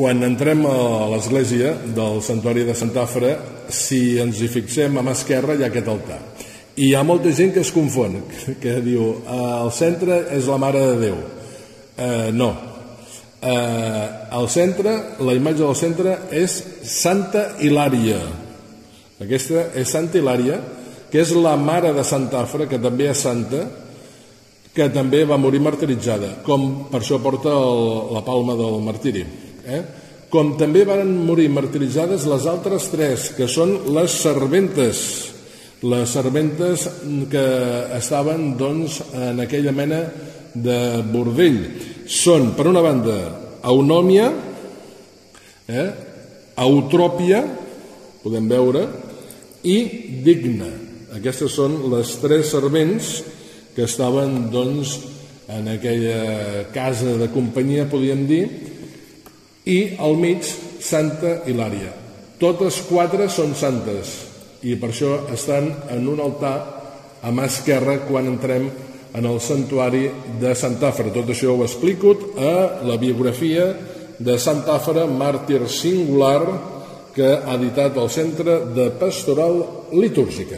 Quan entrem a l'església del Santuari de Santàfora, si ens hi fixem, a mà esquerra hi ha aquest altar. I hi ha molta gent que es confon, que diu, al centre és la Mare de Déu. No. Al centre, la imatge del centre és Santa Hilària. Aquesta és Santa Hilària, que és la mare de Santàfora, que també és santa, que també va morir martiritzada, com per això porta la palma del martiri. Com també van morir martiritzades les altres tres, que són les serventes que estaven en aquella mena de bordell. Són, per una banda, Eunòmia, Eutròpia, podem veure, i Digna. Aquestes són les tres servents que estaven en aquella casa de companyia, podríem dir, i al mig Santa Hilària. Totes quatre són santes i per això estan en un altar a mà esquerra quan entrem en el santuari de Santàfora. Tot això ho explico a la biografia de Santàfora, màrtir singular, que ha editat el Centre de Pastoral Litúrgica.